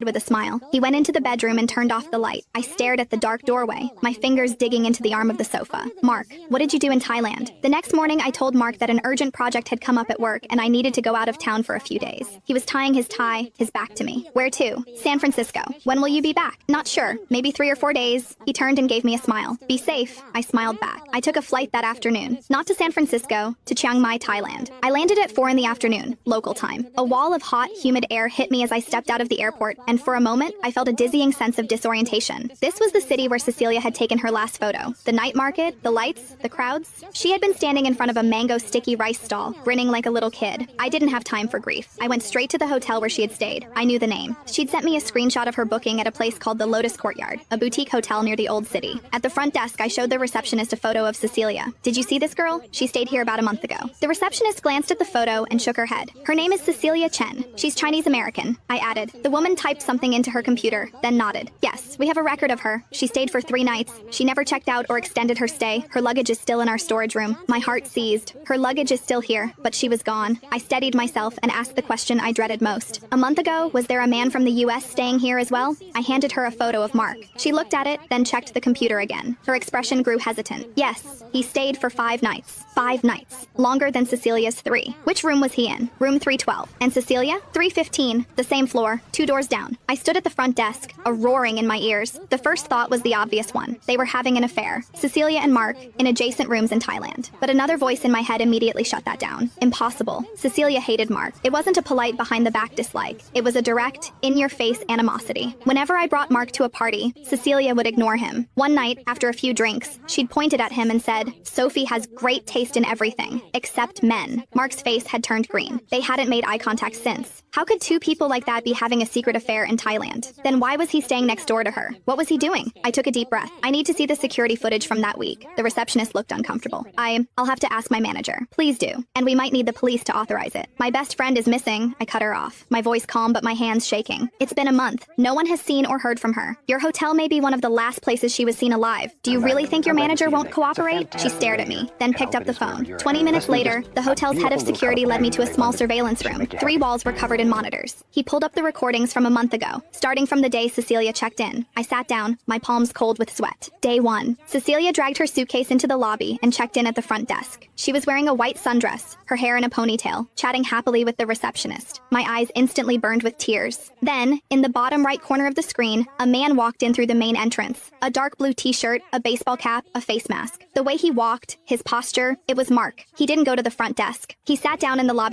with a smile. He went into the bedroom and turned off the light. I stared at the dark doorway, my fingers digging into the arm of the sofa. Mark, what did you do in Thailand? The next morning, I told Mark that an urgent project had come up at work and I needed to go out of town for a few days. He was tying his tie, his back to me. Where to? San Francisco. When will you be back? Not sure. Maybe 3 or 4 days. He turned and gave me a smile. Be safe. I smiled back. I took a flight that afternoon. Not to San Francisco, to Chiang Mai, Thailand. I landed at 4 in the afternoon, local time. A wall of hot, humid air hit me as I stepped out of the airport, and for a moment, I felt a dizzying sense of disorientation. This was the city where Cecilia had taken her last photo. The night market, the lights, the crowds. She had been standing in front of a mango sticky rice stall, grinning like a little kid. I didn't have time for grief. I went straight to the hotel where she had stayed. I knew the name. She'd sent me a screenshot of her booking at a place called the Lotus Courtyard, a boutique hotel near the Old City. At the front desk, I showed the receptionist a photo of Cecilia. Did you see this girl? She stayed here about a month ago. The receptionist glanced at the photo and shook her head. Her name is Cecilia Chen. She's Chinese American. I added. The woman typed something into her computer, then nodded. Yes, we have a record of her. She stayed for 3 nights. She never checked out or extended her stay. Her luggage is still in our storage room. My heart seized. Her luggage is still here, but she was gone. I steadied myself and asked the question I dreaded most. A month ago, was there a man from the US staying here as well? I handed her a photo of Mark. She looked at it, then checked the computer again. Her expression grew hesitant. Yes, he stayed for 5 nights. 5 nights. Longer than Cecilia's 3. Which room was he in? Room 312. And Cecilia? 315. The same floor, 2 doors down. I stood at the front desk, a roaring in my ears. The first thought was the obvious one. They were having an affair. Cecilia and Mark, in adjacent rooms in Thailand. But another voice in my head immediately shut that down. Impossible. Cecilia hated Mark. It wasn't a polite behind-the-back dislike. It was a direct, in-your-face animosity. Whenever I brought Mark to a party, Cecilia would ignore him. One night, after a few drinks, she'd pointed at him and said, "Sophie has great taste in everything, except men." Mark's face had turned green. They hadn't made eye contact since. How could 2 people like that be having a secret affair in Thailand? Then why was he staying next door to her? What was he doing? I took a deep breath. I need to see the security footage from that week. The receptionist looked uncomfortable. I'll have to ask my manager. Please do. And we might need the police to authorize it. My best friend is missing. I cut her off. My voice calm, but my hands shaking. It's been a month. No one has seen or heard from her. Your hotel may be one of the last places she was seen alive. Do you really think your manager won't cooperate? She stared at me, then picked up the phone. 20 minutes later, the hotel's head of security led me to a small surveillance room. 3 walls were covered in monitors. He pulled up the recordings from a month ago, starting from the day Cecilia checked in. I sat down, my palms cold with sweat. Day 1. Cecilia dragged her suitcase into the lobby and checked in at the front desk. She was wearing a white sundress, her hair in a ponytail, chatting happily with the receptionist. My eyes instantly burned with tears. Then, in the bottom right corner of the screen, a man walked in through the main entrance. A dark blue t-shirt, a baseball cap, a face mask. The way he walked, his posture, it was Mark. He didn't go to the front desk. He sat down in the lobby's